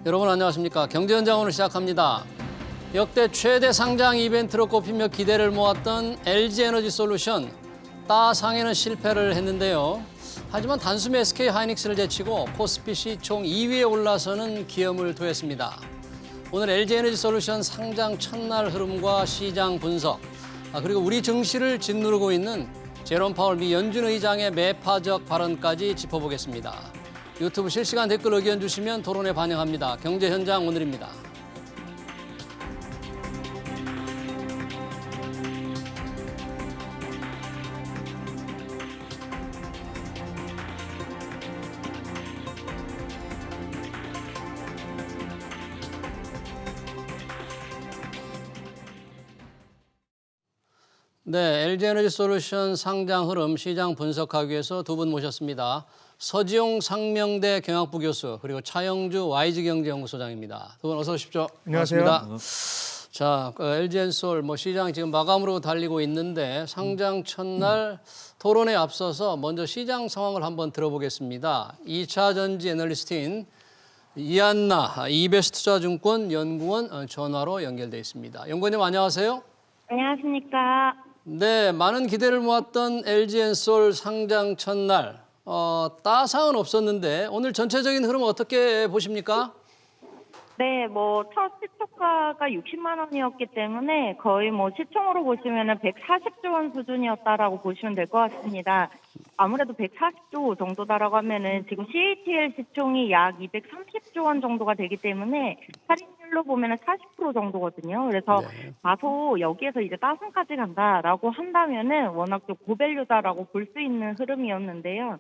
여러분 안녕하십니까. 경제현장 오늘 시작합니다. 역대 최대 상장 이벤트로 꼽히며 기대를 모았던 LG에너지솔루션. 따상에는 실패를 했는데요. 하지만 단숨에 SK하이닉스를 제치고 코스피 시총 2위에 올라서는 기염을 토했습니다. 오늘 LG에너지솔루션 상장 첫날 흐름과 시장 분석, 그리고 우리 증시를 짓누르고 있는 제롬 파월 미 연준 의장의 매파적 발언까지 짚어보겠습니다. 유튜브 실시간 댓글 의견 주시면 토론에 반영합니다. 경제현장 오늘입니다. 네, LG에너지솔루션 상장 흐름 시장 분석하기 위해서 두 분 모셨습니다. 서지용 상명대 경영학부 교수 그리고 차영주 YG경제연구소장입니다. 두 분 어서 오십시오. 안녕하세요. 반갑습니다. 자, LG엔솔 시장 지금 마감으로 달리고 있는데 상장 첫날 토론에 앞서서 먼저 시장 상황을 한번 들어보겠습니다. 2차 전지 애널리스트인 이한나 이베스트투자증권 연구원 전화로 연결돼 있습니다. 연구원님 안녕하세요. 안녕하십니까. 네, 많은 기대를 모았던 LG엔솔 상장 첫날 따상은 없었는데 오늘 전체적인 흐름 어떻게 보십니까? 네, 첫 시초가가 60만 원이었기 때문에 거의 시총으로 보시면은 140조 원 수준이었다라고 보시면 될 것 같습니다. 아무래도 140조 정도다라고 하면은 지금 CATL 시총이 약 230조 원 정도가 되기 때문에 할인율로 보면은 40% 정도거든요. 그래서 다소 여기에서 이제 따상까지 간다라고 한다면은 워낙 좀 고밸류다라고 볼 수 있는 흐름이었는데요.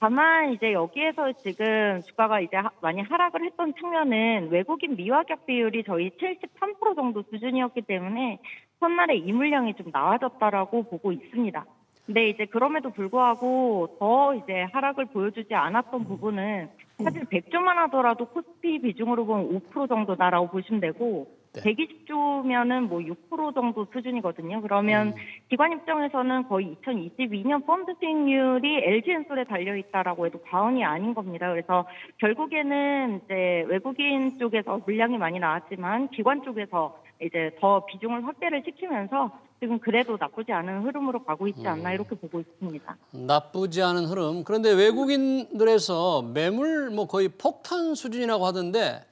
다만 이제 여기에서 지금 주가가 이제 많이 하락을 했던 측면은 외국인 미화격 비율이 저희 73% 정도 수준이었기 때문에 첫날에 이 물량이 좀 나아졌다라고 보고 있습니다. 근데 이제 그럼에도 불구하고 더 이제 하락을 보여주지 않았던 부분은 사실 100조만 하더라도 코스피 비중으로 보면 5% 정도다라고 보시면 되고 120조면은 6% 정도 수준이거든요. 그러면 기관 입장에서는 거의 2022년 펀드 수익률이 LG엔솔에 달려 있다라고 해도 과언이 아닌 겁니다. 그래서 결국에는 이제 외국인 쪽에서 물량이 많이 나왔지만 기관 쪽에서 이제 더 비중을 확대를 시키면서 지금 그래도 나쁘지 않은 흐름으로 가고 있지 않나 이렇게 보고 있습니다. 나쁘지 않은 흐름. 그런데 외국인들에서 매물 거의 폭탄 수준이라고 하던데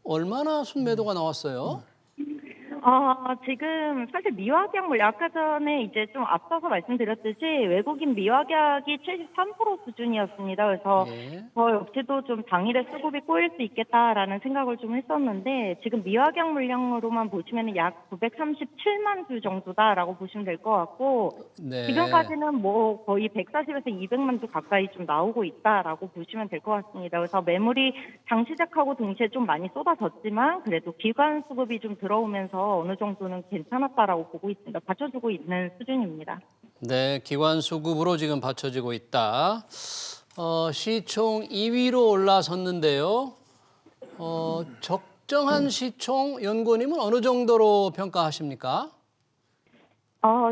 얼마나 순매도가 나왔어요? 지금 사실 미화격 물량 아까 전에 이제 좀 앞서서 말씀드렸듯이 외국인 미화격이 73% 수준이었습니다. 그래서 저 역시도 좀 당일에 수급이 꼬일 수 있겠다라는 생각을 좀 했었는데 지금 미화격 물량으로만 보시면 약 937만 주 정도다라고 보시면 될 것 같고 지금까지는 거의 140에서 200만 주 가까이 좀 나오고 있다라고 보시면 될 것 같습니다. 그래서 매물이 장 시작하고 동시에 좀 많이 쏟아졌지만 그래도 기관 수급이 좀 들어오면서 어느 정도는 괜찮았다라고 보고 있습니다. 받쳐주고 있는 수준입니다. 네, 기관 수급으로 지금 받쳐지고 있다. 시총 2위로 올라섰는데요. 적정한 시총 연구원님은 어느 정도로 평가하십니까?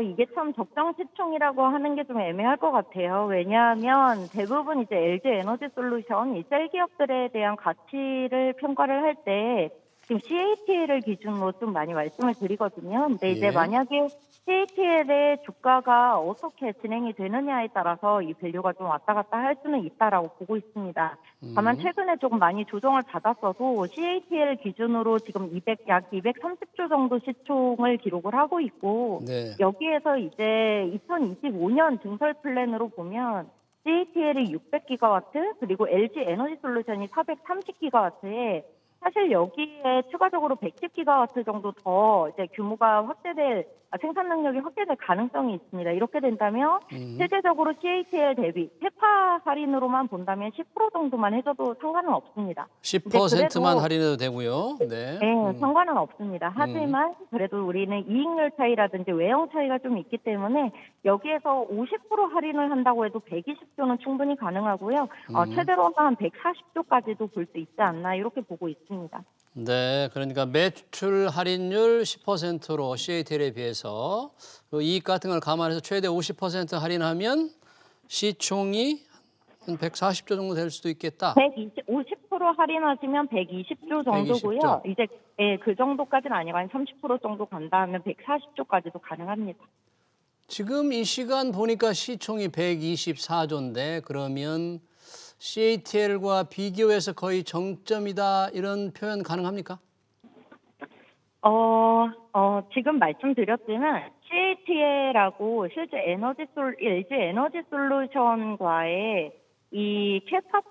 이게 참 적정 시총이라고 하는 게 좀 애매할 것 같아요. 왜냐하면 대부분 이제 LG 에너지 솔루션 이 셀 기업들에 대한 가치를 평가를 할 때 지금 CATL을 기준으로 좀 많이 말씀을 드리거든요. 근데 이제 만약에 CATL의 주가가 어떻게 진행이 되느냐에 따라서 이 밸류가 좀 왔다 갔다 할 수는 있다라고 보고 있습니다. 다만 최근에 조금 많이 조정을 받았어도 CATL 기준으로 지금 약 230조 정도 시총을 기록을 하고 있고 여기에서 이제 2025년 증설 플랜으로 보면 CATL이 600기가와트 그리고 LG 에너지 솔루션이 430기가와트에 사실 여기에 추가적으로 110기가와트 정도 더 이제 규모가 생산 능력이 확대될 가능성이 있습니다. 이렇게 된다면 실제적으로 CATL 대비 세파 할인으로만 본다면 10% 정도만 해줘도 상관은 없습니다. 10%만 할인해도 되고요. 네, 상관은 없습니다. 하지만 그래도 우리는 이익률 차이라든지 외형 차이가 좀 있기 때문에 여기에서 50% 할인을 한다고 해도 120조는 충분히 가능하고요. 최대로는 한 140조까지도 볼 수 있지 않나 이렇게 보고 있습니다. 네, 그러니까 매출 할인율 10%로 CATL에 비해서 이익 같은 걸 감안해서 최대 50% 할인하면 시총이 한 140조 정도 될 수도 있겠다. 50% 할인하시면 120조 정도고요. 120조. 이제 예, 그 정도까지는 아니고 한 30% 정도 간다 하면 140조까지도 가능합니다. 지금 이 시간 보니까 시총이 124조인데 그러면 CATL과 비교해서 거의 정점이다 이런 표현 가능합니까? 지금 말씀드렸지만 CATL하고 실제 LG 에너지 솔루션과의 이 생산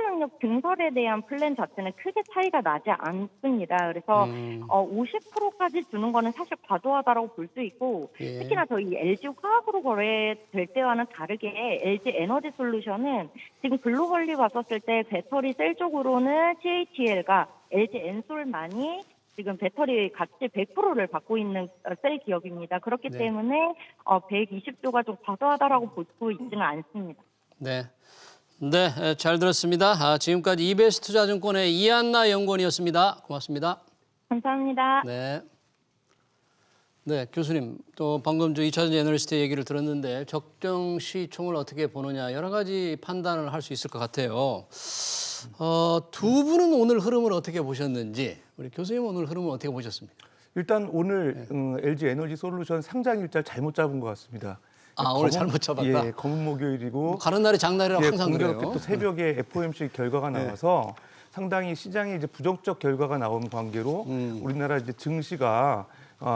능력 증설에 대한 플랜 자체는 크게 차이가 나지 않습니다. 그래서 50%까지 주는 거는 사실 과도하다라고 볼 수 있고 예. 특히나 저희 LG 화학으로 거래될 때와는 다르게 LG 에너지 솔루션은 지금 글로벌리 봤었을 때 배터리 셀 쪽으로는 CATL과 LG 엔솔만이 지금 배터리 가치 100%를 받고 있는 셀 기업입니다. 그렇기 네. 때문에 120조가 좀 과도하다라고 보고 있지는 않습니다. 네. 네, 잘 들었습니다. 지금까지 이베스 투자증권의 이한나 연구원이었습니다. 고맙습니다. 감사합니다. 네. 네, 교수님. 또 방금 저 이차전 애널리스트 얘기를 들었는데 적정 시총을 어떻게 보느냐 여러 가지 판단을 할 수 있을 것 같아요. 두 분은 오늘 흐름을 어떻게 보셨는지 우리 교수님 오늘 흐름을 어떻게 보셨습니까? 일단 오늘 LG 에너지 솔루션 상장 일자 잘못 잡은 것 같습니다. 오늘 잘못 잡았다. 예, 검은 목요일이고 가는 날이 장날이라고 항상 공교롭게 그래요. 또 새벽에 FOMC 결과가 나와서 상당히 시장에 이제 부정적 결과가 나온 관계로 우리나라 이제 증시가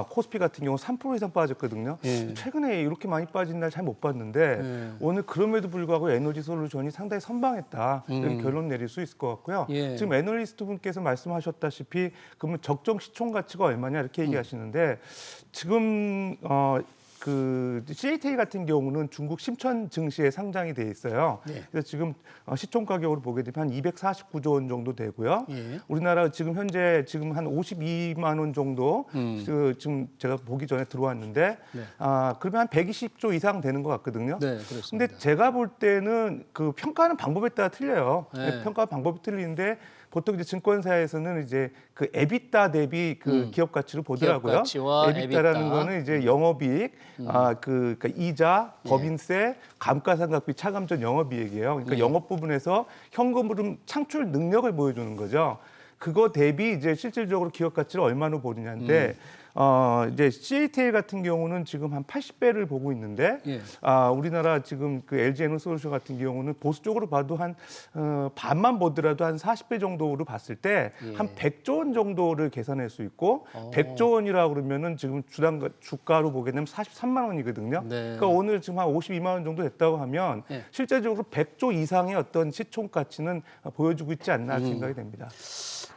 코스피 같은 경우 3% 이상 빠졌거든요. 예. 최근에 이렇게 많이 빠진 날 잘 못 봤는데 오늘 그럼에도 불구하고 에너지 솔루션이 상당히 선방했다 이런 결론 내릴 수 있을 것 같고요. 예. 지금 애널리스트 분께서 말씀하셨다시피 그러면 적정 시총 가치가 얼마냐 이렇게 얘기하시는데 지금 그 CATL 같은 경우는 중국 심천 증시에 상장이 돼 있어요. 예. 그래서 지금 시총 가격으로 보게 되면 한 249조 원 정도 되고요. 예. 우리나라 지금 현재 지금 한 52만 원 정도 지금 제가 보기 전에 들어왔는데 네. 그러면 한 120조 이상 되는 것 같거든요. 네, 그렇습니다. 근데 제가 볼 때는 그 평가하는 방법에 따라 틀려요. 네. 평가 방법이 틀리는데 보통 이제 증권사에서는 이제 그 에비타 대비 그 기업 가치로 보더라고요. 기업 가치와 에비타라는 에비타. 거는 이제 영업이익, 그러니까 이자, 법인세, 감가상각비 차감 전 영업이익이에요. 그러니까 영업 부분에서 현금 흐름 창출 능력을 보여주는 거죠. 그거 대비 이제 실질적으로 기업 가치를 얼마나 보느냐인데 이제 CATL 같은 경우는 지금 한 80배를 보고 있는데 예. 우리나라 지금 그 LG 에너솔루션 같은 경우는 보수적으로 봐도 한 반만 보더라도 한 40배 정도로 봤을 때 한 100조 원 정도를 계산할 수 있고 100조 원이라고 그러면은 지금 주가로 보게 되면 43만 원이거든요. 네. 그러니까 오늘 지금 한 52만 원 정도 됐다고 하면 예. 실제적으로 100조 이상의 어떤 시총 가치는 보여주고 있지 않나 생각이 됩니다.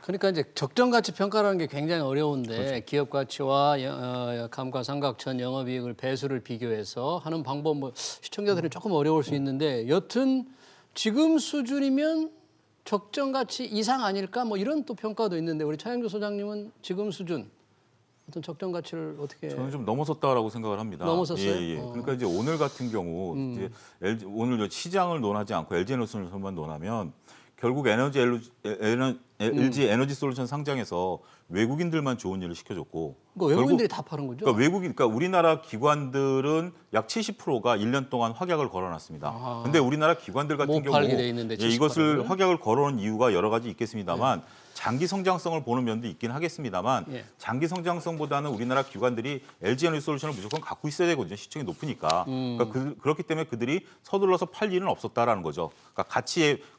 그러니까 이제 적정 가치 평가라는 게 굉장히 어려운데 그렇죠. 기업 가치와 감가상각전 영업이익을 배수를 비교해서 하는 방법 뭐 시청자들은 조금 어려울 수 있는데 여튼 지금 수준이면 적정 가치 이상 아닐까 뭐 이런 또 평가도 있는데 우리 차영주 소장님은 지금 수준 어떤 적정 가치를 어떻게 저는 좀 넘어섰다라고 생각을 합니다. 넘어섰어요? 예, 예. 그러니까 이제 오늘 같은 경우 이제 오늘 시장을 논하지 않고 LG 에너지솔루션만 논하면 결국 LG 에너지 솔루션 상장에서 외국인들만 좋은 일을 시켜줬고 그러니까 외국인들이 다 파는 거죠? 그러니까 우리나라 기관들은 약 70%가 1년 동안 확약을 걸어놨습니다. 근데 우리나라 기관들 같은 못 경우 팔게 돼 있는데 이것을 70%를. 확약을 걸어놓은 이유가 여러 가지 있겠습니다만 장기 성장성을 보는 면도 있긴 하겠습니다만 예. 장기 성장성보다는 우리나라 기관들이 LG 에너지 솔루션을 무조건 갖고 있어야 되거든요. 시총이 높으니까. 그러니까 그렇기 때문에 그들이 서둘러서 팔 일은 없었다라는 거죠. 그러니까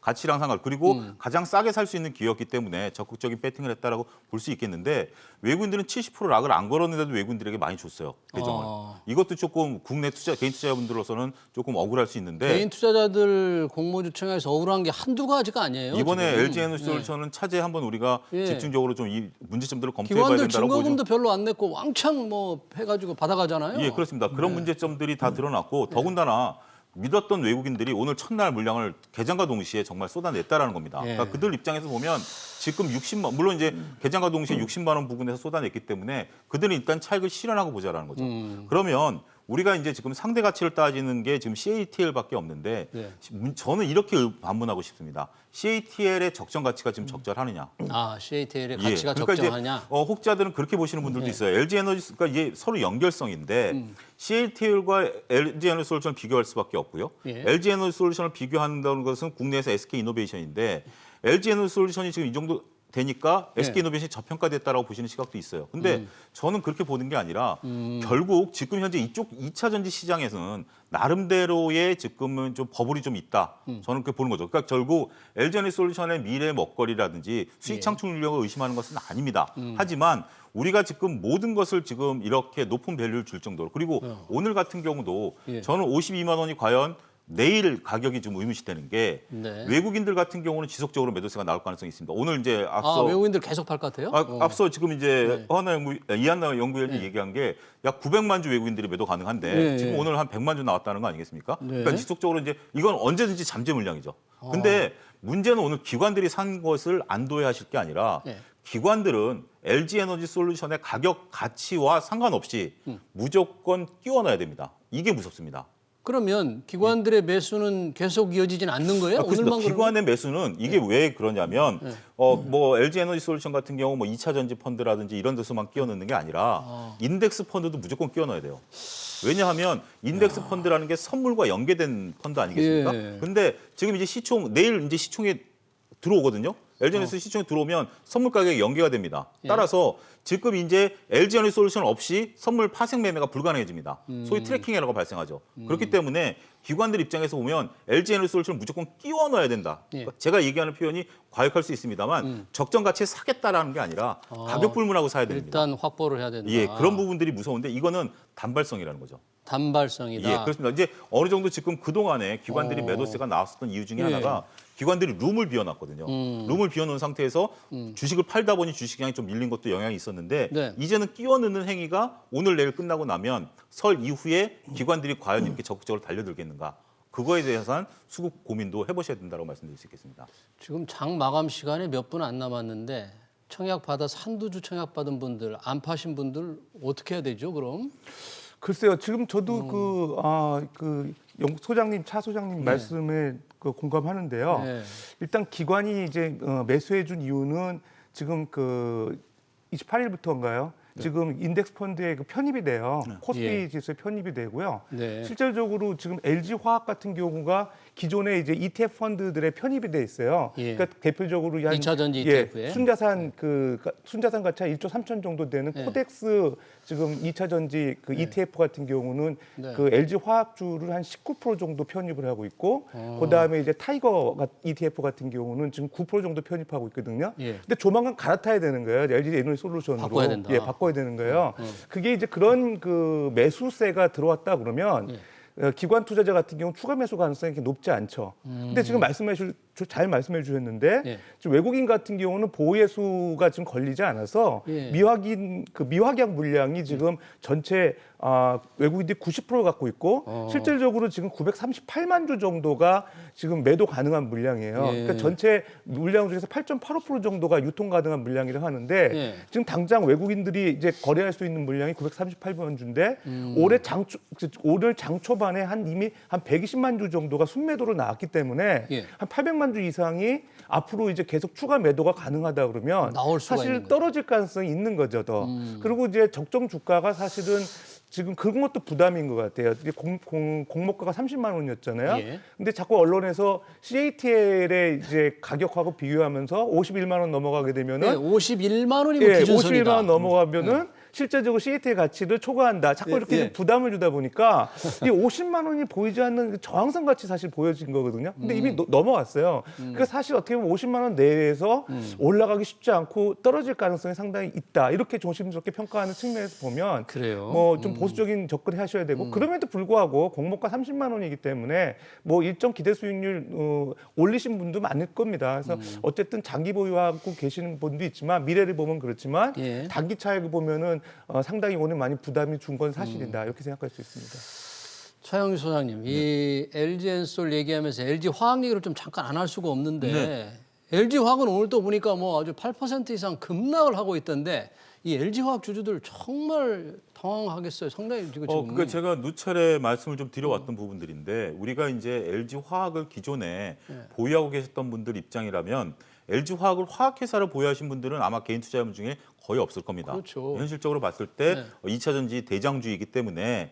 가치랑 상관 그리고 가장 싸게 살 수 있는 기업이기 때문에 적극적인 배팅을 했다라고 볼 수 있겠는데 외국인들은 70% 락을 안 걸었는데도 외국인들에게 많이 줬어요. 배정을. 이것도 조금 국내 개인 투자자분들로서는 조금 억울할 수 있는데 개인 투자자들 공모주청에서 억울한 게 한두 가지가 아니에요. 이번에 지금. LG 에너지 솔루션은 차제에 한번 우리가 예. 집중적으로 좀 이 문제점들을 검토해봐야 기관들 된다고 보죠. 증거금도 별로 안 냈고 왕창 뭐 해가지고 받아가잖아요. 예, 그렇습니다. 그런 문제점들이 다 드러났고 더군다나 믿었던 외국인들이 오늘 첫날 물량을 개장과 동시에 정말 쏟아냈다라는 겁니다. 예. 그러니까 그들 입장에서 보면 지금 60만 물론 이제 개장과 동시에 60만 원 부근에서 쏟아냈기 때문에 그들은 일단 차익을 실현하고 보자라는 거죠. 그러면 우리가 이제 지금 상대 가치를 따지는 게 지금 CATL밖에 없는데 네. 저는 이렇게 반문하고 싶습니다. CATL의 적정 가치가 지금 적절하느냐? 아, CATL의 예, 가치가 그러니까 적정하냐? 이제 혹자들은 그렇게 보시는 분들도 네. 있어요. LG에너지가 이게 서로 연결성인데 CATL과 LG에너지솔루션을 비교할 수밖에 없고요. 예. LG에너지솔루션을 비교한다는 것은 국내에서 SK이노베이션인데 LG에너지솔루션이 지금 이 정도 되니까 네. SK이노베이션이 저평가됐다라고 보시는 시각도 있어요. 근데 저는 그렇게 보는 게 아니라 결국 지금 현재 이쪽 2차 전지 시장에서는 나름대로의 지금은 좀 버블이 좀 있다. 저는 그렇게 보는 거죠. 그러니까 결국 LG에너지솔루션의 미래 먹거리라든지 수익 예. 창출 능력을 의심하는 것은 아닙니다. 하지만 우리가 지금 모든 것을 지금 이렇게 높은 밸류를 줄 정도로 그리고 오늘 같은 경우도 예. 저는 52만 원이 과연 내일 가격이 좀 의무시되는 게 네. 외국인들 같은 경우는 지속적으로 매도세가 나올 가능성이 있습니다. 오늘 이제 아, 앞서 외국인들 계속 팔 것 같아요? 앞서 지금 이제 네. 이한나 연구위원이 얘기한 게 약 900만 주 외국인들이 매도 가능한데 네. 지금 오늘 한 100만 주 나왔다는 거 아니겠습니까? 네. 그러니까 지속적으로 이제 이건 언제든지 잠재 물량이죠. 근데 문제는 오늘 기관들이 산 것을 안도해하실 게 아니라 네. 기관들은 LG에너지솔루션의 가격 가치와 상관없이 무조건 끼워 넣어야 됩니다. 이게 무섭습니다. 그러면 기관들의 매수는 계속 이어지진 않는 거예요? 그렇습니다. 오늘만 기관의 매수는 이게 왜 그러냐면 뭐 LG에너지솔루션 같은 경우 뭐 2차 전지 펀드라든지 이런 데서만 끼워 넣는 게 아니라 인덱스 펀드도 무조건 끼워 넣어야 돼요. 왜냐하면 인덱스 펀드라는 게 선물과 연계된 펀드 아니겠습니까? 예. 근데 지금 이제 내일 이제 시총에 들어오거든요. LG에너지 시총에 들어오면 선물 가격이 연계가 됩니다. 따라서 지금 이제 LG에너지솔루션 없이 선물 파생 매매가 불가능해집니다. 소위 트래킹 에러가 발생하죠. 그렇기 때문에 기관들 입장에서 보면 LG에너지솔루션을 무조건 끼워 넣어야 된다. 예. 그러니까 제가 얘기하는 표현이 과격할 수 있습니다만 적정 가치에 사겠다라는 게 아니라 가격 불문하고 사야 됩니다. 일단 확보를 해야 된다. 예, 그런 부분들이 무서운데 이거는 단발성이라는 거죠. 단발성이다. 예, 그렇습니다. 이제 어느 정도 지금 그동안에 기관들이 매도세가 나왔었던 이유 중에 예. 하나가 기관들이 룸을 비워놨거든요. 룸을 비워놓은 상태에서 주식을 팔다 보니 주식량이 좀 밀린 것도 영향이 있었는데 네. 이제는 끼워 넣는 행위가 오늘 내일 끝나고 나면 설 이후에 기관들이 과연 이렇게 적극적으로 달려들겠는가. 그거에 대해서는 수급 고민도 해보셔야 된다고 말씀드릴 수 있겠습니다. 지금 장 마감 시간에 몇 분 안 남았는데 청약 받아서 한두 주 청약 받은 분들, 안 파신 분들 어떻게 해야 되죠, 그럼? 글쎄요. 지금 저도 소장님, 차 소장님 말씀에 공감하는데요. 네. 일단 기관이 이제 매수해준 이유는 지금 28일부터인가요? 지금 인덱스 펀드에 편입이 돼요. 코스피 예. 지수에 편입이 되고요. 네. 실질적으로 지금 LG 화학 같은 경우가 기존의 이제 ETF 펀드들에 편입이 돼 있어요. 예. 그러니까 대표적으로 한 2차 전지 ETF에. 순자산 순자산 가치가 1조 3천 정도 되는 네. 코덱스 지금 2차 전지 ETF 같은 경우는 네. 그 LG 화학주를 한 19% 정도 편입을 하고 있고 그다음에 이제 타이거 ETF 같은 경우는 지금 9% 정도 편입하고 있거든요. 예. 근데 조만간 갈아타야 되는 거예요. LG 에너지 솔루션으로. 바꿔야 된다. 예, 바꿔야 되는 거예요. 그게 이제 그런 매수세가 들어왔다 그러면 기관 투자자 같은 경우 추가 매수 가능성이 이렇게 높지 않죠. 근데 지금 잘 말씀해 주셨는데 예. 지금 외국인 같은 경우는 보호예수가 지금 걸리지 않아서 예. 미확약 물량이 지금 전체 외국인들이 90% 갖고 있고 실질적으로 지금 938만 주 정도가 지금 매도 가능한 물량이에요. 예. 그러니까 전체 물량 중에서 8.85% 정도가 유통 가능한 물량이라고 하는데 예. 지금 당장 외국인들이 이제 거래할 수 있는 물량이 938만 주인데 올해 장 초반에 이미 한 120만 주 정도가 순매도로 나왔기 때문에 예. 한 800만 주 이상이 앞으로 이제 계속 추가 매도가 가능하다 그러면 나올 수가 있는 사실 거예요. 떨어질 가능성이 있는 거죠. 더. 그리고 이제 적정 주가가 사실은 지금 그런 것도 부담인 것 같아요. 이게 공모가가 30만 원이었잖아요. 예. 근데 자꾸 언론에서 CATL의 이제 가격하고 비교하면서 51만 원 넘어가게 되면은 네, 51만 원이 뭐 예, 기준선이다. 51만 원 넘어가면은 실제적으로 CATL 가치를 초과한다. 자꾸 이렇게 예. 부담을 주다 보니까 이 50만 원이 보이지 않는 그 저항선 같이 사실 보여진 거거든요. 근데 이미 넘어갔어요. 그러니까 사실 어떻게 보면 50만 원 내외에서 올라가기 쉽지 않고 떨어질 가능성이 상당히 있다. 이렇게 조심스럽게 평가하는 측면에서 보면 그래요. 뭐 좀 보수적인 접근을 하셔야 되고 그럼에도 불구하고 공모가 30만 원이기 때문에 뭐 일정 기대 수익률 올리신 분도 많을 겁니다. 그래서 어쨌든 장기 보유하고 계시는 분도 있지만 미래를 보면 그렇지만 예. 단기 차익을 보면은 상당히 오늘 많이 부담이 준 건 사실이다 이렇게 생각할 수 있습니다. 차영규 소장님, 이 LG엔솔 얘기하면서 LG 화학 얘기를 좀 잠깐 안 할 수가 없는데 네. LG화학은 오늘 또 보니까 뭐 아주 8% 이상 급락을 하고 있던데 이 LG화학 주주들 정말 당황하겠어요. 상당히 지금 그러니까 제가 누차례 말씀을 좀 드려왔던 부분들인데 우리가 이제 LG화학을 기존에 보유하고 계셨던 분들 입장이라면 LG화학을 화학회사를 보유하신 분들은 아마 개인 투자자분 중에 거의 없을 겁니다. 그렇죠. 현실적으로 봤을 때 2차 전지 대장주이기 때문에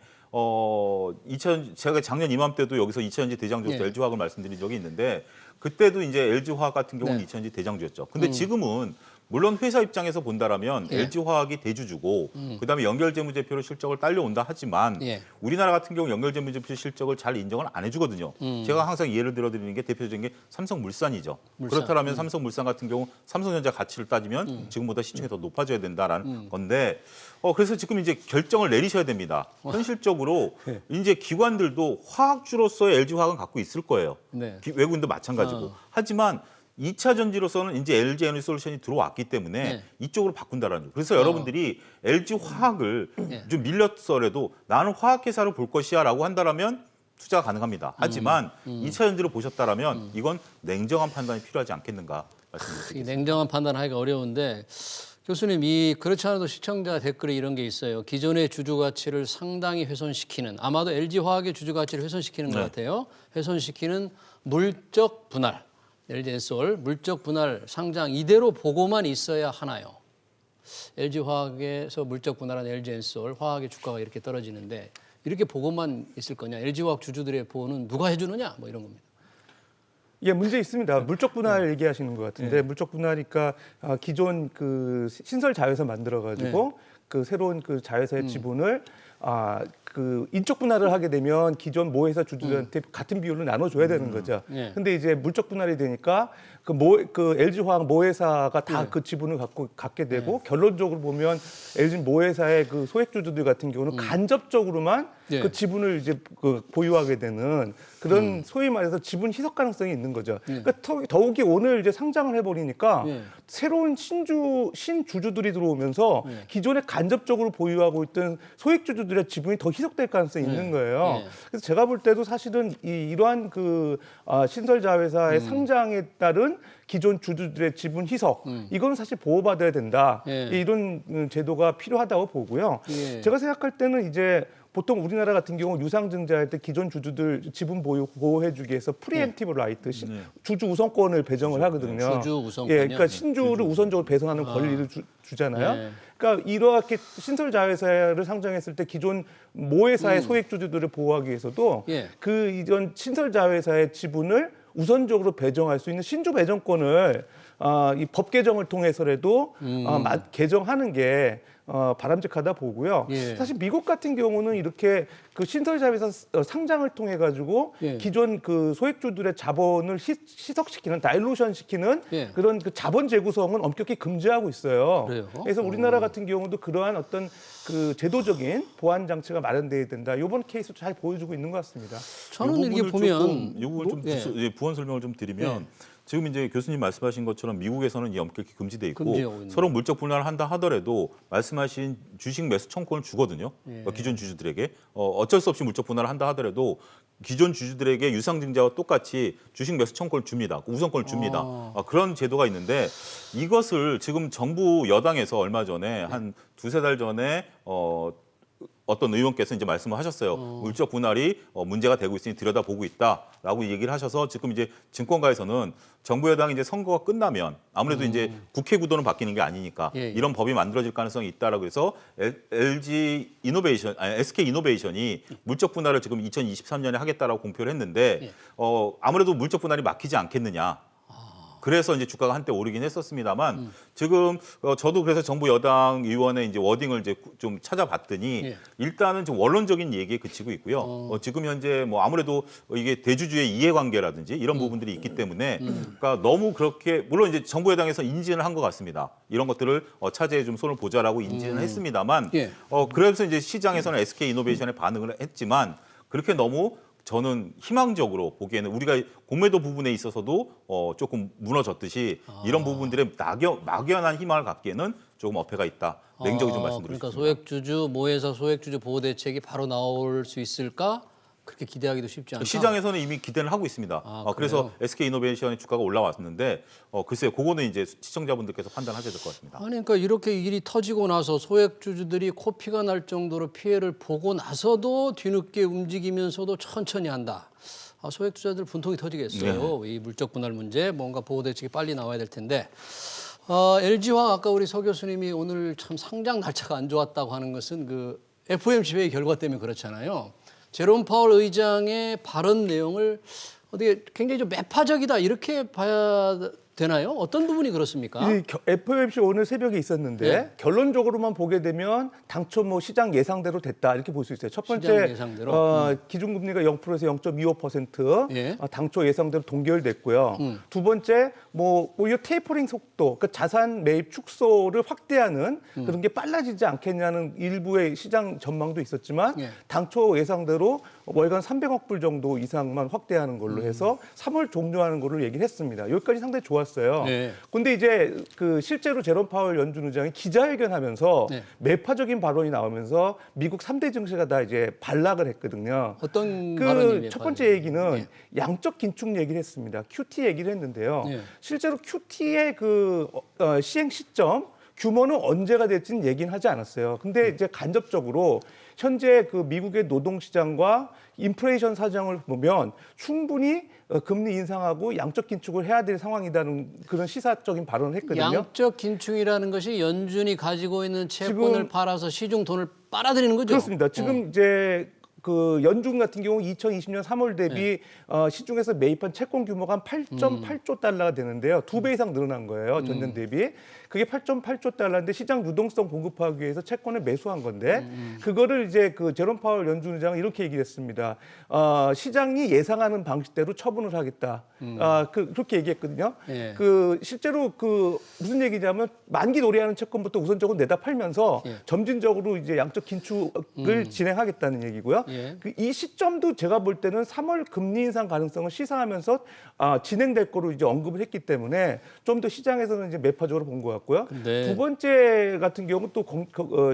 제가 작년 이맘때도 여기서 2차 전지 대장주로서 네. LG화학을 말씀드린 적이 있는데 그때도 이제 LG화학 같은 경우는 네. 2차 전지 대장주였죠. 근데 지금은 물론 회사 입장에서 본다라면 예. LG화학이 대주주고 그다음에 연결재무제표로 실적을 딸려온다 하지만 예. 우리나라 같은 경우 연결재무제표 실적을 잘 인정을 안 해주거든요. 제가 항상 예를 들어드리는 게 대표적인 게 삼성물산이죠. 물산. 그렇다면 삼성물산 같은 경우 삼성전자 가치를 따지면 지금보다 시총이 더 높아져야 된다라는 건데 그래서 지금 이제 결정을 내리셔야 됩니다. 현실적으로 이제 기관들도 화학주로서의 LG화학은 갖고 있을 거예요. 네. 외국인도 마찬가지고. 하지만 2차 전지로서는 이제 LG 에너지솔루션이 들어왔기 때문에 네. 이쪽으로 바꾼다라는 거죠. 그래서 여러분들이 LG 화학을 네. 좀 밀렸더라도 나는 화학회사로 볼 것이야라고 한다라면 투자가 가능합니다. 하지만 2차 전지로 보셨다라면 이건 냉정한 판단이 필요하지 않겠는가 이 말씀드리겠습니다. 냉정한 판단하기가 어려운데 교수님 이 그렇지 않아도 시청자 댓글에 이런 게 있어요. 기존의 주주 가치를 상당히 훼손시키는 아마도 LG화학의 주주 가치를 훼손시키는 것 네. 같아요. 훼손시키는 물적 분할. LG엔솔 물적 분할 상장 이대로 보고만 있어야 하나요? LG화학에서 물적 분할한 LG엔솔 화학의 주가가 이렇게 떨어지는데 이렇게 보고만 있을 거냐? LG화학 주주들의 보호는 누가 해주느냐? 뭐 이런 겁니다. 예, 문제 있습니다. 물적 분할 얘기하시는 것 같은데 물적 분할이니까 기존 그 신설 자회사 만들어 가지고 그 새로운 그 자회사의 지분을 그 인적 분할을 하게 되면 기존 모회사 주주들한테 같은 비율로 나눠줘야 되는 거죠. 예. 근데 이제 물적 분할이 되니까 그 LG화학 모회사가 다 그 지분을 갖게 되고 결론적으로 보면 LG 모회사의 그 소액 주주들 같은 경우는 간접적으로만 예. 그 지분을 이제 그 보유하게 되는 그런 소위 말해서 지분 희석 가능성이 있는 거죠. 그러니까 더욱이 오늘 이제 상장을 해버리니까 예. 새로운 신주주들이 들어오면서 기존에 간접적으로 보유하고 있던 소액 주주들의 지분이 더 희석될 가능성이 있는 거예요. 예. 그래서 제가 볼 때도 사실은 이러한 그 신설 자회사의 상장에 따른 기존 주주들의 지분 희석 이건 사실 보호받아야 된다. 예. 이런 제도가 필요하다고 보고요. 예. 제가 생각할 때는 이제 보통 우리나라 같은 경우 유상증자할 때 기존 주주들 지분 보호해주기 위해서 프리엠티브 라이트 주주 우선권을 배정을 하거든요. 주주 우선권이요? 예, 그러니까 신주를 우선적으로 배선하는 권리를 주잖아요. 네. 그러니까 이렇게 신설 자회사를 상장했을 때 기존 모회사의 소액 주주들을 보호하기 위해서도 예. 그 이전 신설 자회사의 지분을 우선적으로 배정할 수 있는 신주 배정권을 이 법 개정을 통해서라도 개정하는 게 바람직하다 보고요. 예. 사실 미국 같은 경우는 이렇게 그 신설 자회사 상장을 통해 가지고 예. 기존 그 소액주들의 자본을 희석시키는 다일루션 시키는 예. 그런 그 자본 재구성은 엄격히 금지하고 있어요. 그래요? 그래서 우리나라 같은 경우도 그러한 어떤 그 제도적인 보완 장치가 마련돼야 된다. 이번 케이스 잘 보여주고 있는 것 같습니다. 저는 이렇게 보면 이 부분 좀 예. 부원 설명을 좀 드리면 지금 이제 교수님 말씀하신 것처럼 미국에서는 이 엄격히 금지돼 있고 금지하고 있는 서로 물적 분할을 한다 하더라도 말씀하신 주식 매수 청구권을 주거든요. 기존 주주들에게 어쩔 수 없이 물적 분할을 한다 하더라도 기존 주주들에게 유상증자와 똑같이 주식 매수 청구권을 줍니다. 우선권을 줍니다. 그런 제도가 있는데 이것을 지금 정부 여당에서 얼마 전에 한 두세 달 전에 어떤 의원께서 이제 말씀을 하셨어요. 물적 분할이 문제가 되고 있으니 들여다보고 있다라고 얘기를 하셔서 지금 이제 증권가에서는 정부 여당이 이제 선거가 끝나면 아무래도 이제 국회 구도는 바뀌는 게 아니니까 예, 예. 이런 법이 만들어질 가능성이 있다라고 해서 SK 이노베이션이 물적 분할을 지금 2023년에 하겠다라고 공표를 했는데 예. 아무래도 물적 분할이 막히지 않겠느냐. 그래서 이제 주가가 한때 오르긴 했었습니다만 지금 저도 그래서 정부 여당 의원의 이제 워딩을 이제 좀 찾아봤더니 예. 일단은 좀 원론적인 얘기에 그치고 있고요. 지금 현재 뭐 아무래도 이게 대주주의 이해관계라든지 이런 부분들이 있기 때문에 그러니까 너무 그렇게 물론 이제 정부 여당에서 인지는 한 것 같습니다. 이런 것들을 차제에 좀 손을 보자라고 인지는 했습니다만 예. 그래서 이제 시장에서는 SK 이노베이션에 반응을 했지만 그렇게 너무 저는 희망적으로 보기에는 우리가 공매도 부분에 있어서도 조금 무너졌듯이 이런 부분들에 막연한 희망을 갖기에는 조금 어폐가 있다. 냉정히 좀 말씀드리고 그러니까 싶습니다. 소액주주, 모회사 소액주주 보호 대책이 바로 나올 수 있을까? 그렇게 기대하기도 쉽지 않다. 시장에서는 이미 기대를 하고 있습니다. 그래서 그래요? SK이노베이션의 주가가 올라왔는데 글쎄요, 그거는 이제 시청자분들께서 판단하셔야 될 것 같습니다. 아니 그러니까 이렇게 일이 터지고 나서 소액주주들이 코피가 날 정도로 피해를 보고 나서도 뒤늦게 움직이면서도 천천히 한다. 소액투자들 분통이 터지겠어요. 이 물적 분할 문제 뭔가 보호 대책이 빨리 나와야 될 텐데. LG화학 아까 우리 서 교수님이 오늘 참 상장 날짜가 안 좋았다고 하는 것은 그 FOMC 회의 결과 때문에 그렇잖아요. 제롬 파월 의장의 발언 내용을 어떻게 굉장히 좀 매파적이다 이렇게 봐야 되나요? 어떤 부분이 그렇습니까? 이 FOMC 오늘 새벽에 있었는데 네. 결론적으로만 보게 되면 당초 뭐 시장 예상대로 됐다 이렇게 볼 수 있어요. 첫 시장 번째 예상대로? 기준금리가 0%에서 0.25% 예. 당초 예상대로 동결됐고요. 두 번째 뭐 오히려 테이퍼링 속도, 그러니까 자산 매입 축소를 확대하는 그런 게 빨라지지 않겠냐는 일부의 시장 전망도 있었지만 예. 당초 예상대로 월간 300억 불 정도 이상만 확대하는 걸로 해서 3월 종료하는 걸로 얘기를 했습니다. 여기까지 상당히 좋았어요. 네. 근데 이제 그 실제로 제롬 파월 연준 의장이 기자회견하면서 네. 매파적인 발언이 나오면서 미국 3대 증시가 다 이제 반락을 했거든요. 어떤 발언이 그 첫 번째 얘기는 예. 양적 긴축 얘기를 했습니다. QT 얘기를 했는데요. 예. 실제로 QT의 그 시행 시점 규모는 언제가 될지는 얘기는 하지 않았어요. 근데 이제 간접적으로 현재 그 미국의 노동시장과 인플레이션 사정을 보면 충분히 금리 인상하고 양적 긴축을 해야 될 상황이라는 그런 시사적인 발언을 했거든요. 양적 긴축이라는 것이 연준이 가지고 있는 채권을 지금 팔아서 시중 돈을 빨아들이는 거죠? 그렇습니다. 지금 이제 그 연준 같은 경우 2020년 3월 대비 시중에서 매입한 채권 규모가 한 8.8조 달러가 되는데요. 2배 이상 늘어난 거예요. 전년 대비. 그게 8.8조 달러인데 시장 유동성 공급하기 위해서 채권을 매수한 건데 그거를 이제 그 제롬 파월 연준 의장은 이렇게 얘기를 했습니다. 시장이 예상하는 방식대로 처분을 하겠다. 그렇게 얘기했거든요. 예. 그 실제로 그 무슨 얘기냐면 만기 도래하는 채권부터 우선적으로 내다 팔면서 예. 점진적으로 이제 양적 긴축을 진행하겠다는 얘기고요. 예. 이 시점도 제가 볼 때는 3월 금리 인상 가능성을 시사하면서 진행될 거로 이제 언급을 했기 때문에 좀 더 시장에서는 이제 매파적으로 본 것 같고요. 네. 두 번째 같은 경우 또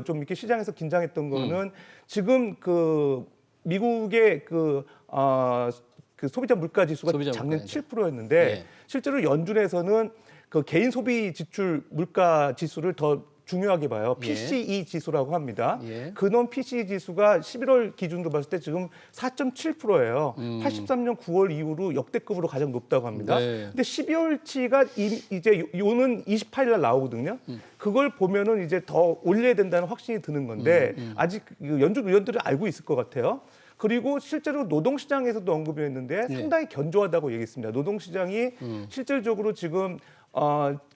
좀 이렇게 시장에서 긴장했던 거는 지금 그 미국의 그 소비자 물가 지수가 소비자 작년 물가 인dex. 7%였는데 예. 실제로 연준에서는 그 개인 소비 지출 물가 지수를 더 중요하게 봐요. PCE 지수라고 합니다. 예. 근원 PCE 지수가 11월 기준으로 봤을 때 지금 4.7%예요. 83년 9월 이후로 역대급으로 가장 높다고 합니다. 네. 근데 12월치가 이제 요는 28일 날 나오거든요. 그걸 보면은 이제 더 올려야 된다는 확신이 드는 건데 아직 그 연준 의원들은 알고 있을 것 같아요. 그리고 실제로 노동시장에서도 언급이 했는데 상당히 견조하다고 얘기했습니다. 노동시장이 실질적으로 지금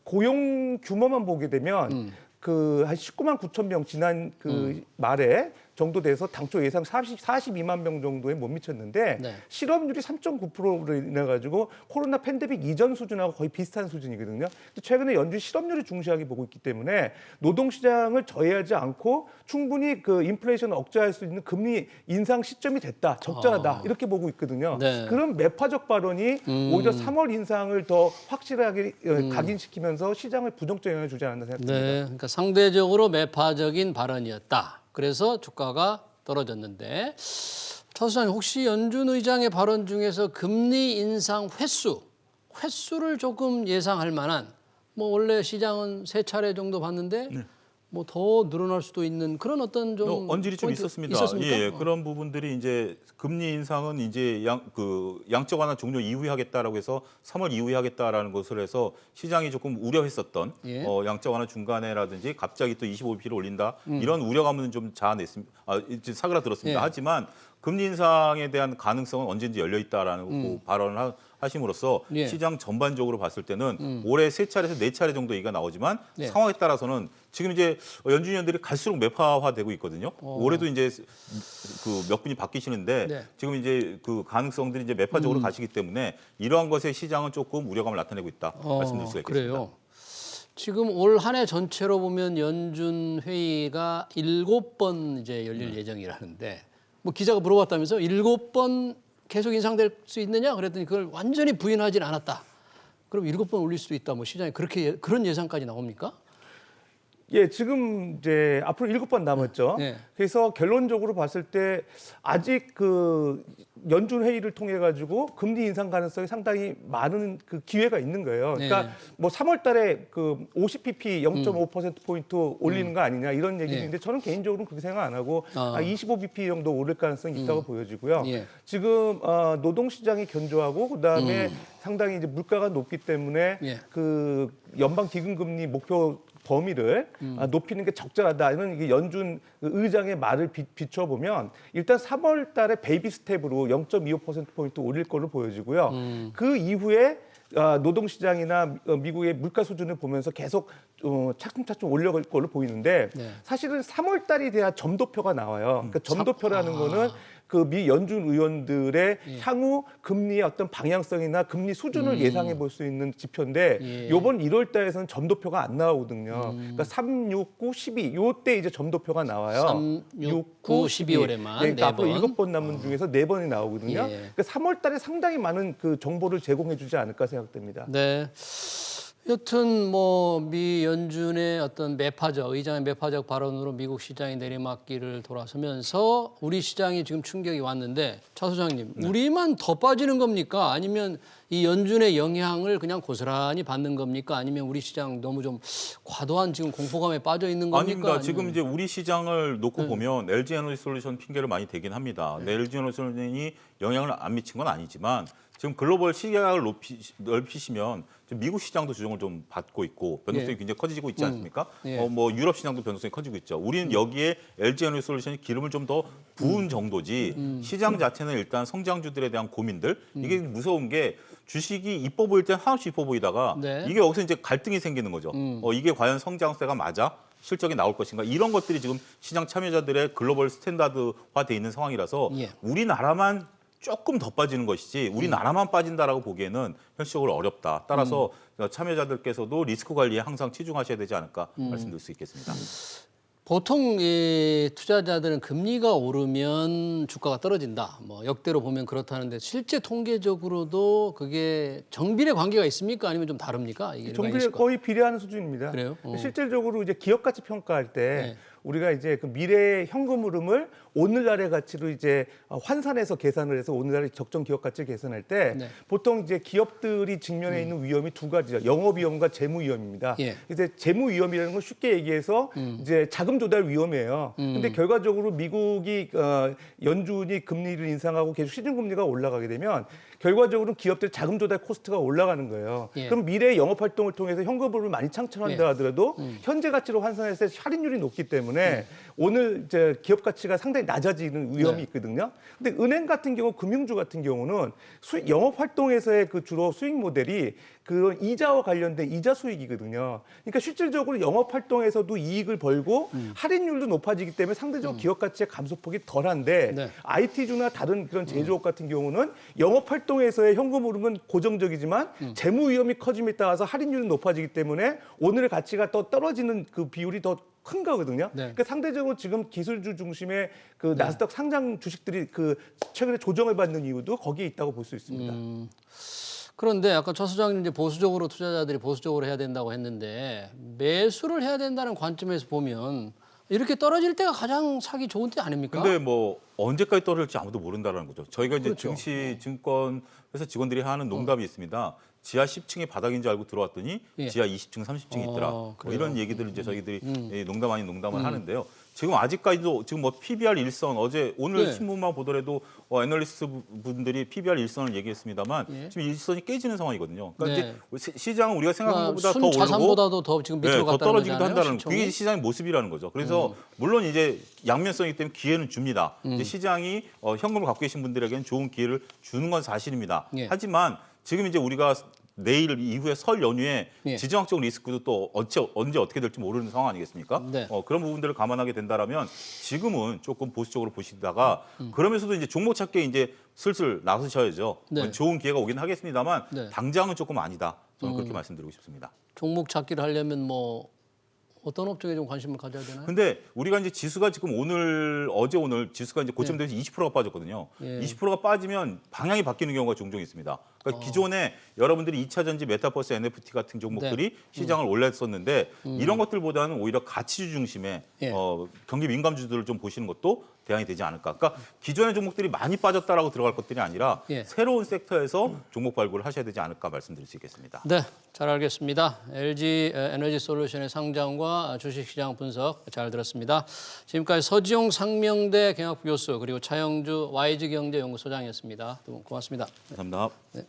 고용 규모만 보게 되면 그 한 19만 9천 명 지난 그 말에 정도 돼서 당초 예상 42만 명 정도에 못 미쳤는데 네. 실업률이 3.9%로 인해 가지고 코로나 팬데믹 이전 수준하고 거의 비슷한 수준이거든요. 최근에 연준 실업률을 중시하게 보고 있기 때문에 노동 시장을 저해하지 않고 충분히 그 인플레이션을 억제할 수 있는 금리 인상 시점이 됐다, 적절하다 이렇게 보고 있거든요. 네. 그런 매파적 발언이 오히려 3월 인상을 더 확실하게 각인시키면서 시장을 부정적 영향을 주지 않았나 생각합니다. 네, 그러니까 상대적으로 매파적인 발언이었다. 그래서 주가가 떨어졌는데 차 소장님 혹시 연준 의장의 발언 중에서 금리 인상 횟수를 조금 예상할 만한 뭐 원래 시장은 3차례 정도 봤는데 뭐 더 늘어날 수도 있는 그런 어떤 좀 언질이 좀 포인트 있었습니다. 있었습니까? 예, 그런 부분들이 이제 금리 인상은 이제 양적 완화 종료 이후에 하겠다라고 해서 3월 이후에 하겠다라는 것을 해서 시장이 조금 우려했었던 예. 양적 완화 중간에라든지 갑자기 또 25bp를 올린다 이런 우려감은 좀 자아냈습니다. 이제 사그라들었습니다. 예. 하지만 금리 인상에 대한 가능성은 언제든지 열려 있다라는 발언을 하심으로써 예. 시장 전반적으로 봤을 때는 올해 3차례에서 4차례 정도 얘기가 나오지만 네. 상황에 따라서는 지금 이제 연준위원들이 갈수록 매파화되고 있거든요. 올해도 이제 그 몇 분이 바뀌시는데 네. 지금 이제 그 가능성들이 이제 매파적으로 가시기 때문에 이러한 것에 시장은 조금 우려감을 나타내고 있다 말씀드릴 수가 있겠습니다. 그래요. 지금 올 한 해 전체로 보면 연준 회의가 7번 이제 열릴 예정이라는데 뭐 기자가 물어봤다면서 7번 계속 인상될 수 있느냐 그랬더니 그걸 완전히 부인하진 않았다. 그럼 7번 올릴 수도 있다. 뭐 시장에 그런 예상까지 나옵니까? 예, 지금 이제 앞으로 7번 남았죠. 네. 그래서 결론적으로 봤을 때 아직 그 연준 회의를 통해 가지고 금리 인상 가능성이 상당히 많은 그 기회가 있는 거예요. 그러니까 네. 뭐 3월 달에 그 50pp 0.5% 포인트 올리는 거 아니냐 이런 얘기도 네. 있는데 저는 개인적으로는 그렇게 생각 안 하고 아. 25bp 정도 오를 가능성이 있다고 보여지고요. 예. 지금 노동 시장이 견조하고 그다음에 상당히 이제 물가가 높기 때문에 예. 그 연방 기금금리 목표 범위를 높이는 게 적절하다. 이런 이게 연준 의장의 말을 비춰보면 일단 3월 달에 베이비 스텝으로 0.25%포인트 올릴 걸로 보여지고요. 그 이후에 노동시장이나 미국의 물가 수준을 보면서 계속 차츰차츰 올려갈 걸로 보이는데 네. 사실은 3월 달이 돼야 점도표가 나와요. 그러니까 점도표라는 거는 그 미 연준 의원들의 향후 금리의 어떤 방향성이나 금리 수준을 예상해 볼 수 있는 지표인데 예. 요번 1월 달에서는 점도표가 안 나오거든요. 그러니까 3, 6, 9, 12 요때 이제 점도표가 나와요. 3, 6, 9, 12월에만 그러니까 앞으로 네 7번 남은 중에서 4번이 나오거든요. 예. 그러니까 3월 달에 상당히 많은 그 정보를 제공해 주지 않을까 생각됩니다. 네. 여튼 뭐 미 연준의 어떤 매파적 의장의 매파적 발언으로 미국 시장이 내리막길을 돌아서면서 우리 시장이 지금 충격이 왔는데 차 소장님, 우리만 더 빠지는 겁니까? 아니면 이 연준의 영향을 그냥 고스란히 받는 겁니까? 아니면 우리 시장 너무 좀 과도한 지금 공포감에 빠져 있는 겁니까? 아닙니다. 아니면... 지금 이제 우리 시장을 놓고 보면 LG 에너지 솔루션 핑계를 많이 대긴 합니다. 근데 LG 에너지 솔루션이 영향을 안 미친 건 아니지만 지금 글로벌 시장을 넓히시면 지금 미국 시장도 조정을 좀 받고 있고 변동성이 예. 굉장히 커지고 있지 않습니까? 예. 뭐 유럽 시장도 변동성이 커지고 있죠. 우리는 여기에 LG 에너지 솔루션이 기름을 좀 더 부은 정도지 시장 자체는 일단 성장주들에 대한 고민들 이게 무서운 게 주식이 이뻐 보일 땐 한없이 이뻐 보이다가 네. 이게 여기서 이제 갈등이 생기는 거죠. 이게 과연 성장세가 맞아? 실적이 나올 것인가 이런 것들이 지금 시장 참여자들의 글로벌 스탠다드화돼 있는 상황이라서 예. 우리나라만 조금 더 빠지는 것이지 우리나라만 빠진다라고 보기에는 현실적으로 어렵다. 따라서 참여자들께서도 리스크 관리에 항상 치중하셔야 되지 않을까 말씀드릴 수 있겠습니다. 보통 이 투자자들은 금리가 오르면 주가가 떨어진다. 뭐 역대로 보면 그렇다는데 실제 통계적으로도 그게 정비례 관계가 있습니까? 아니면 좀 다릅니까? 이게 정비례 거의 비례하는 수준입니다. 그래요? 실질적으로 이제 기업 가치 평가할 때 네. 우리가 이제 그 미래의 현금 흐름을 오늘날의 가치로 이제 환산해서 계산을 해서 오늘날의 적정 기업 가치를 계산할 때 네. 보통 이제 기업들이 직면해 있는 위험이 두 가지죠. 영업 위험과 재무 위험입니다. 예. 이제 재무 위험이라는 건 쉽게 얘기해서 이제 자금 조달 위험이에요. 근데 결과적으로 미국이 연준이 금리를 인상하고 계속 시중 금리가 올라가게 되면 결과적으로 기업들 자금 조달 코스트가 올라가는 거예요. 예. 그럼 미래의 영업 활동을 통해서 현금을 많이 창출한다 예. 하더라도 현재 가치로 환산했을 때 할인율이 높기 때문에 오늘 이제 기업 가치가 상당히 낮아지는 위험이 네. 있거든요. 근데 은행 같은 경우, 금융주 같은 경우는 영업 활동에서의 그 주로 수익 모델이 그 이자와 관련된 이자 수익이거든요. 그러니까 실질적으로 영업 활동에서도 이익을 벌고 할인율도 높아지기 때문에 상대적으로 기업 가치의 감소폭이 덜한데 네. IT주나 다른 그런 제조업 같은 경우는 영업 활동에서의 현금 흐름은 고정적이지만 재무 위험이 커짐에 따라서 할인율은 높아지기 때문에 오늘의 가치가 더 떨어지는 그 비율이 더 큰 거거든요. 네. 그러니까 상대적으로 지금 기술주 중심의 그 나스닥 상장 주식들이 그 최근에 조정을 받는 이유도 거기에 있다고 볼 수 있습니다. 그런데 아까 차 소장님 이제 보수적으로 투자자들이 보수적으로 해야 된다고 했는데 매수를 해야 된다는 관점에서 보면 이렇게 떨어질 때가 가장 사기 좋은 때 아닙니까? 근데 뭐 언제까지 떨어질지 아무도 모른다는 거죠. 저희가 이제 그렇죠. 증시 증권 회사 직원들이 하는 농담이 있습니다. 지하 10층이 바닥인 줄 알고 들어왔더니 예. 지하 20층, 30층이 있더라. 뭐 그래요? 이런 얘기들을 이제 저희들이 농담 아닌 농담을 하는데요. 지금 아직까지도 지금 뭐 PBR 일선 오늘 네. 신문만 보더라도 애널리스트 분들이 PBR 일선을 얘기했습니다만 예. 지금 일선이 깨지는 상황이거든요. 그러니까 네. 이제 시장은 우리가 생각한 것보다 더 순 오르고 자산보다도 더 지금 밑으로 더 갔다는 떨어지기도 거잖아요, 한다는 시총이. 그게 시장의 모습이라는 거죠. 그래서 물론 이제 양면성이기 때문에 기회는 줍니다. 이제 시장이 현금을 갖고 계신 분들에게는 좋은 기회를 주는 건 사실입니다. 예. 하지만 지금 이제 우리가 내일 이후에 설 연휴에 예. 지정학적 리스크도 또 언제 어떻게 될지 모르는 상황 아니겠습니까? 네. 그런 부분들을 감안하게 된다라면 지금은 조금 보수적으로 보시다가 그러면서도 이제 종목 찾기에 이제 슬슬 나서셔야죠. 네. 좋은 기회가 오긴 하겠습니다만 네. 당장은 조금 아니다. 저는 그렇게 말씀드리고 싶습니다. 종목 찾기를 하려면 뭐 어떤 업종에 좀 관심을 가져야 되나요? 근데 우리가 이제 지수가 지금 어제 오늘 지수가 이제 고점 대비 20%가 빠졌거든요. 예. 20%가 빠지면 방향이 바뀌는 경우가 종종 있습니다. 그러니까 기존에 여러분들이 2차 전지, 메타버스, NFT 같은 종목들이 시장을 올렸었는데 이런 것들보다는 오히려 가치주 중심의 예. 경기 민감주들을 좀 보시는 것도 대안이 되지 않을까. 그러니까 기존의 종목들이 많이 빠졌다라고 들어갈 것들이 아니라 예. 새로운 섹터에서 종목 발굴을 하셔야 되지 않을까 말씀드릴 수 있겠습니다. 네, 잘 알겠습니다. LG 에너지 솔루션의 상장과 주식시장 분석 잘 들었습니다. 지금까지 서지용 상명대 경영학부 교수 그리고 차영주 YG경제연구소장이었습니다. 두 분 고맙습니다. 감사합니다. 네.